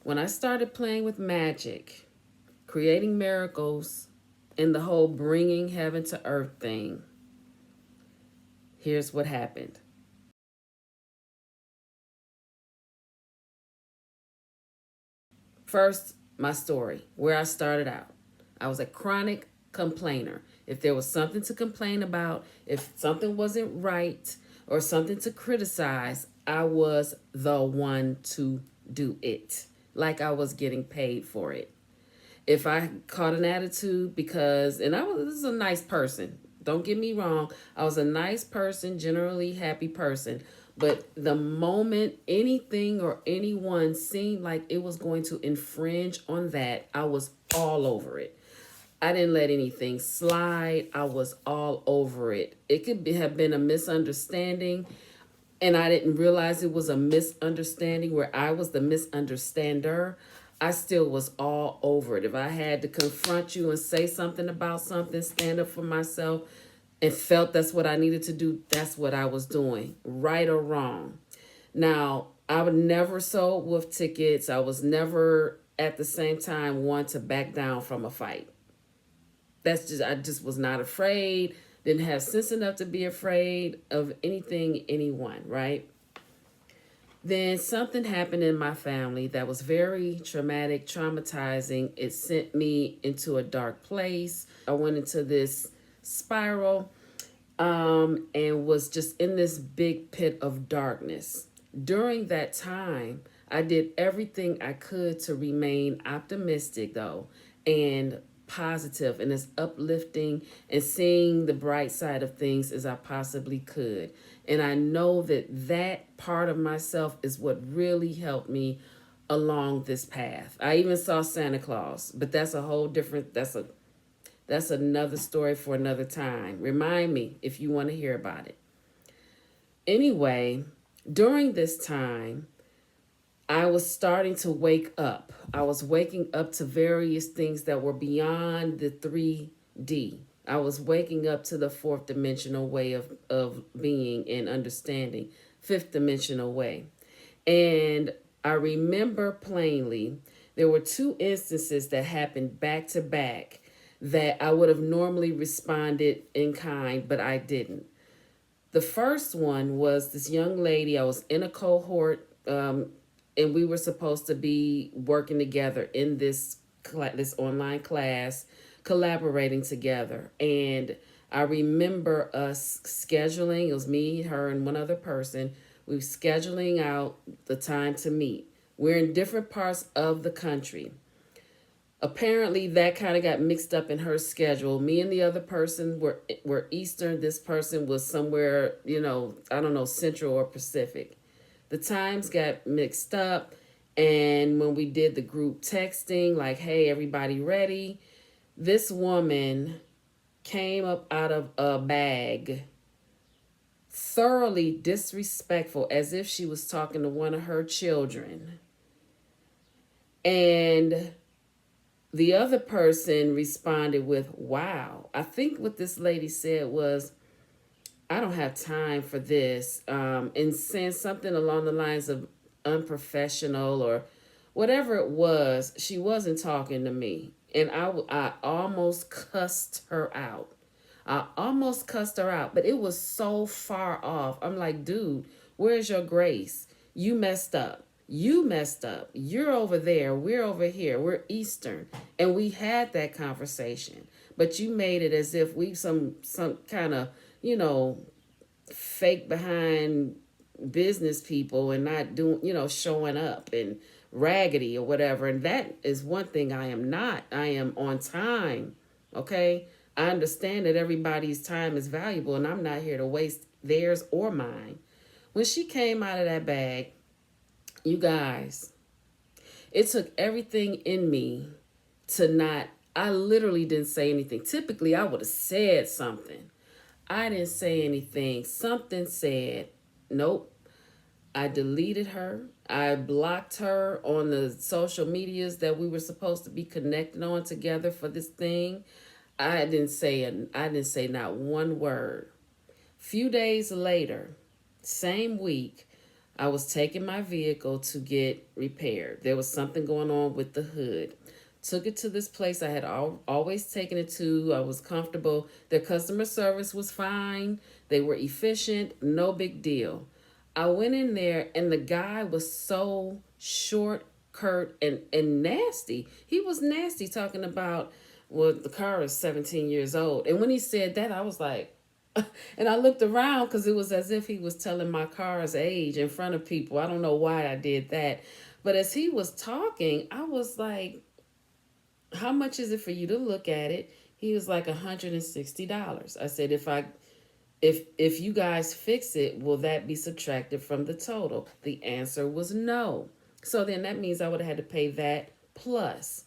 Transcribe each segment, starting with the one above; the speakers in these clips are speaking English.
When I started playing with magic, creating miracles, and the whole bringing heaven to earth thing, here's what happened. First, my story, where I started out. I was a chronic complainer. If there was something to complain about, if something wasn't right or something to criticize, I was the one to do it, like I was getting paid for it. If I caught an attitude because, and I was a nice person, don't get me wrong, I was a nice person, generally happy person. But the moment anything or anyone seemed like it was going to infringe on that, I was all over it. I didn't let anything slide. I was all over it. It could have been a misunderstanding, and I didn't realize it was a misunderstanding where I was the misunderstander. I still was all over it. If I had to confront you and say something about something, stand up for myself, and felt that's what I needed to do, that's what I was doing, right or wrong. Now, I would never sold wolf tickets. I was never at the same time one to back down from a fight. I just was not afraid, didn't have sense enough to be afraid of anything, anyone, right? Then something happened in my family that was very traumatic, traumatizing. It sent me into a dark place. I went into this spiral, and was just in this big pit of darkness. During that time, I did everything I could to remain optimistic, though, and positive and as uplifting and seeing the bright side of things as I possibly could. And I know that that part of myself is what really helped me along this path. I even saw Santa Claus, but that's another story for another time. Remind me if you want to hear about it. Anyway, during this time, I was starting to wake up. I was waking up to various things that were beyond the 3D. I was waking up to the fourth dimensional way of being and understanding, fifth dimensional way. And I remember plainly there were two instances that happened back to back that I would have normally responded in kind, but I didn't. The first one was this young lady. I was in a cohort, and we were supposed to be working together in this online class, collaborating together. And I remember us scheduling. It was me, her, and one other person. We were scheduling out the time to meet. We're in different parts of the country. Apparently that kind of got mixed up in her schedule. Me and the other person were Eastern. This person was somewhere, I don't know, Central or Pacific. The times got mixed up, and when we did the group texting, like, hey, everybody ready? This woman came up out of a bag, thoroughly disrespectful, as if she was talking to one of her children. And the other person responded with, wow. I think what this lady said was, I don't have time for this. And saying something along the lines of unprofessional or whatever it was, she wasn't talking to me. And I almost cussed her out. I almost cussed her out, but it was so far off. I'm like, dude, where's your grace? You messed up. You messed up. You're over there. We're over here. We're Eastern. And we had that conversation. But you made it as if we some kind of, fake behind business people and not doing, showing up and raggedy or whatever. And that is one thing I am not. I am on time. Okay. I understand that everybody's time is valuable and I'm not here to waste theirs or mine. When she came out of that bag, you guys, it took everything in me to not, I literally didn't say anything. Typically, I would have said something. I didn't say anything. Something said, nope. I deleted her. I blocked her on the social medias that we were supposed to be connected on together for this thing. I didn't say not one word. Few days later, same week, I was taking my vehicle to get repaired. There was something going on with the hood. Took it to this place I had always taken it to. I was comfortable. Their customer service was fine. They were efficient. No big deal. I went in there and the guy was so short, curt, and nasty. He was nasty talking about, well, the car is 17 years old. And when he said that, I was like, and I looked around because it was as if he was telling my car's age in front of people. I don't know why I did that. But as he was talking, I was like, how much is it for you to look at it? He was like $160. I said, if you guys fix it, will that be subtracted from the total? The answer was no. So then that means I would have had to pay that plus.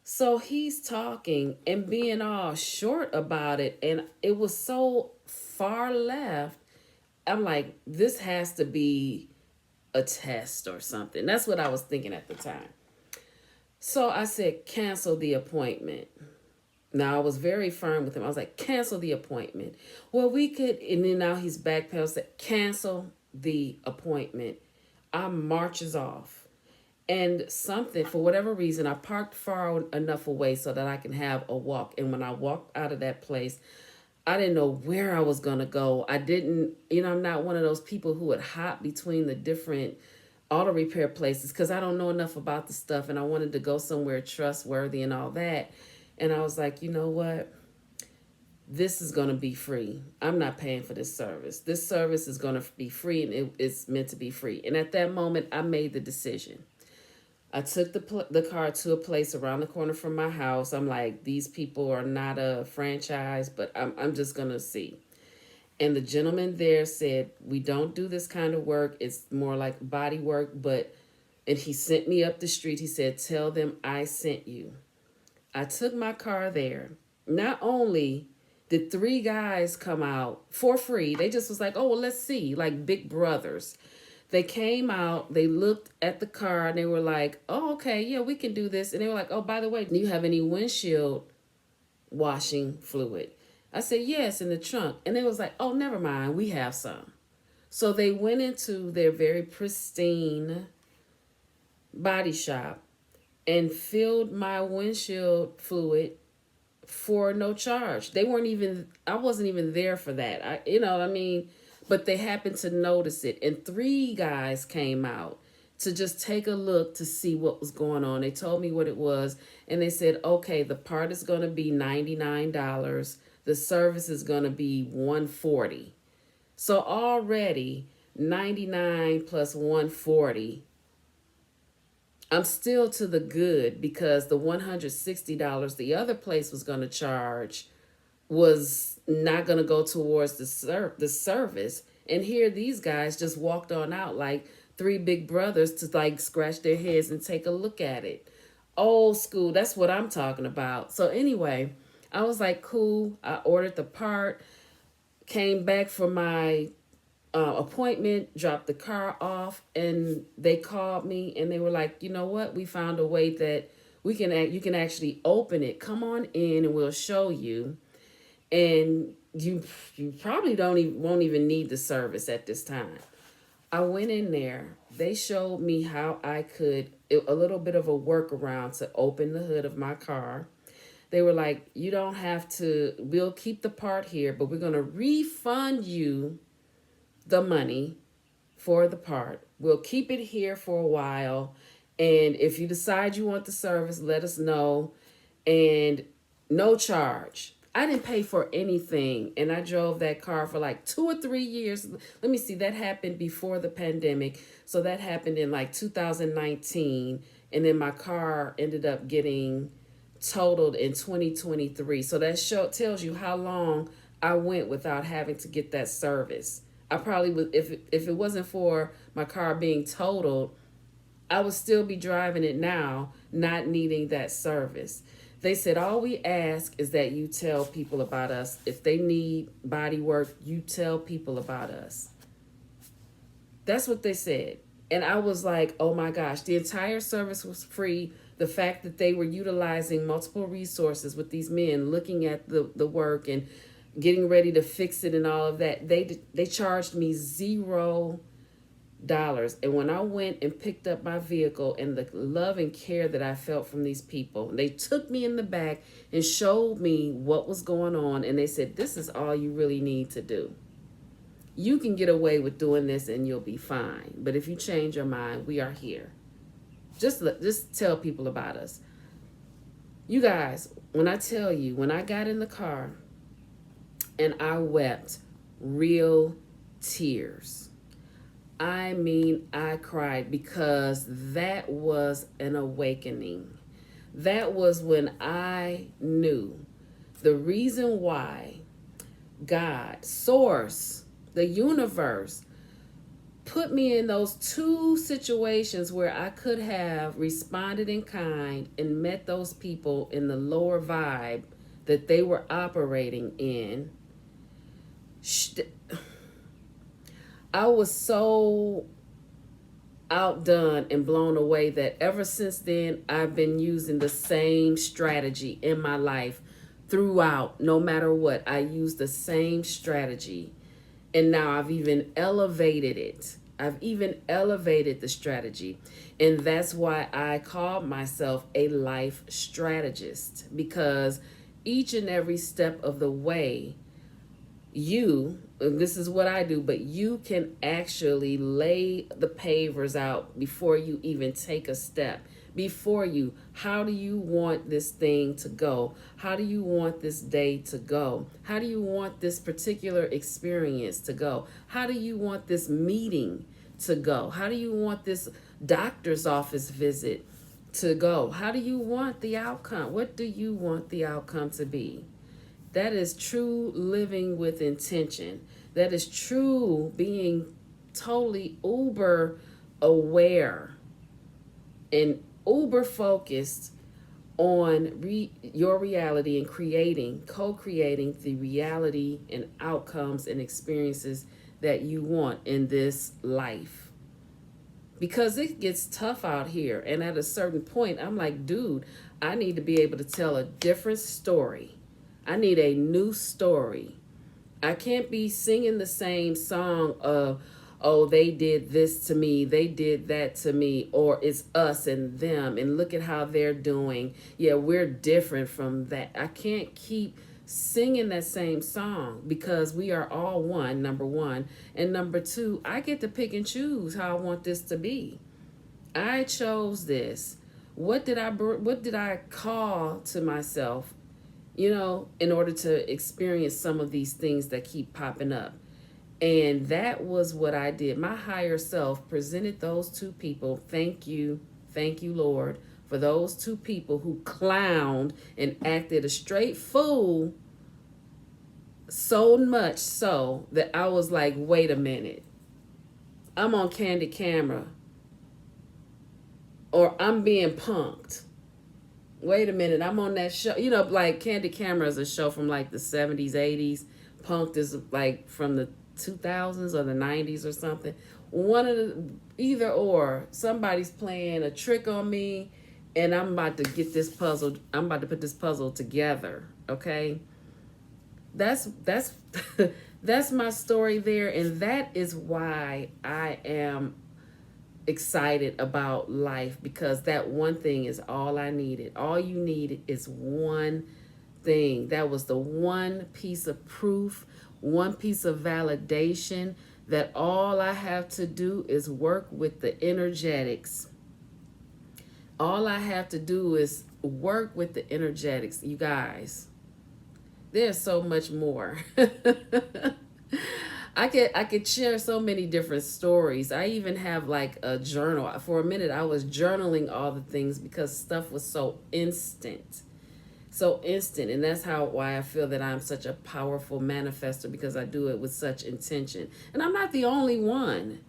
So he's talking and being all short about it, and it was so far left. I'm like, this has to be a test or something. That's what I was thinking at the time. So I said, cancel the appointment. Now I was very firm with him. I was like, cancel the appointment. Well, we could, and then now he's backpedaled, said, cancel the appointment. I marches off. And something, for whatever reason, I parked far enough away so that I can have a walk. And when I walked out of that place, I didn't know where I was going to go. I didn't, I'm not one of those people who would hop between the different auto repair places because I don't know enough about the stuff and I wanted to go somewhere trustworthy and all that. And I was like, you know what? This is going to be free. I'm not paying for this service. This service is going to be free and it's meant to be free. And at that moment, I made the decision. I took the car to a place around the corner from my house. I'm like, these people are not a franchise, but I'm just going to see. And the gentleman there said, we don't do this kind of work. It's more like body work. And he sent me up the street. He said, tell them I sent you. I took my car there. Not only did 3 guys come out for free, they just was like, oh, well, let's see, like big brothers. They came out, they looked at the car, and they were like, oh, okay, yeah, we can do this. And they were like, oh, by the way, do you have any windshield washing fluid? I said, yes, in the trunk. And they was like, oh, never mind, we have some. So they went into their very pristine body shop and filled my windshield fluid for no charge. I wasn't even there for that. But they happened to notice it. And 3 guys came out to just take a look to see what was going on. They told me what it was. And they said, okay, the part is going to be $99. The service is going to be $140. So already 99 plus 140. I'm still to the good because the $160 the other place was going to charge was not going to go towards the service. And here these guys just walked on out like 3 big brothers to like scratch their heads and take a look at it. Old school, that's what I'm talking about. So anyway, I was like, cool. I ordered the part, came back for my appointment, dropped the car off, and they called me and they were like, you know what? We found a way that you can actually open it. Come on in and we'll show you. And you probably won't even need the service at this time. I went in there. They showed me how I could, a little bit of a workaround to open the hood of my car. They were like, you don't have to, we'll keep the part here, but we're going to refund you the money for the part. We'll keep it here for a while. And if you decide you want the service, let us know. And no charge. I didn't pay for anything. And I drove that car for like 2 or 3 years. Let me see, that happened before the pandemic. So that happened in like 2019. And then my car ended up getting totaled in 2023. So that tells you how long I went without having to get that service. I probably would, if it wasn't for my car being totaled, I would still be driving it now, not needing that service. They said, all we ask is that you tell people about us. If they need body work, you tell people about us. That's what they said. And I was like, oh my gosh, the entire service was free. The fact that they were utilizing multiple resources with these men, looking at the work and getting ready to fix it and all of that, they charged me $0 And when I went and picked up my vehicle and the love and care that I felt from these people, they took me in the back and showed me what was going on. And they said, this is all you really need to do. You can get away with doing this and you'll be fine. But if you change your mind, we are here. Just tell people about us. You guys, when I tell you, when I got in the car and I wept real tears, I mean, I cried, because that was an awakening. That was when I knew the reason why God, Source, the universe, put me in those two situations where I could have responded in kind and met those people in the lower vibe that they were operating in. I was so outdone and blown away that ever since then, I've been using the same strategy in my life throughout. No matter what, I use the same strategy. And now I've even elevated it. I've even elevated the strategy. And that's why I call myself a life strategist, because each and every step of the way, this is what I do, but you can actually lay the pavers out before you even take a step. How do you want this thing to go? How do you want this day to go? How do you want this particular experience to go? How do you want this meeting to go? How do you want this doctor's office visit to go? How do you want the outcome? What do you want the outcome to be? That is true living with intention. That is true being totally uber aware and uber focused on your reality and co-creating the reality and outcomes and experiences that you want in this life. Because it gets tough out here. And at a certain point, I'm like, dude, I need to be able to tell a different story. I need a new story. I can't be singing the same song of, oh, they did this to me, they did that to me, or it's us and them, and look at how they're doing. Yeah, we're different from that. I can't keep singing that same song, because we are all one, number one. And number two, I get to pick and choose how I want this to be. I chose this. What did I call to myself, in order to experience some of these things that keep popping up? And that was what I did. My higher self presented those two people. Thank you, Lord, for those two people who clowned and acted a straight fool, so much so that I was like, wait a minute. I'm on candid camera, or I'm being punked. Wait a minute, I'm on that show. Like Candid Camera is a show from like the 70s, 80s. Punked is like from the 2000s or the 90s or something. One of the, either or, somebody's playing a trick on me, and I'm about to get this puzzle. I'm about to put this puzzle together. Okay, that's that's my story there, and that is why I am excited about life, because that one thing is all I needed. All you needed is one thing. That was the one piece of proof, one piece of validation that all I have to do is work with the energetics. All I have to do is work with the energetics, you guys. There's so much more. I could share so many different stories. I even have like a journal. For a minute, I was journaling all the things because stuff was so instant. So instant. And that's why I feel that I'm such a powerful manifester, because I do it with such intention. And I'm not the only one.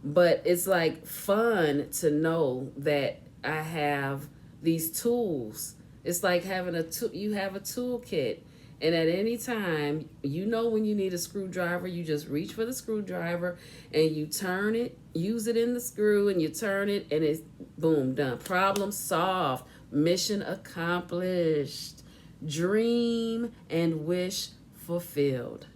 But it's like fun to know that I have these tools. It's like having you have a toolkit. And at any time, when you need a screwdriver, you just reach for the screwdriver and you turn it, use it in the screw, and you turn it, and it's boom, done. Problem solved. Mission accomplished. Dream and wish fulfilled.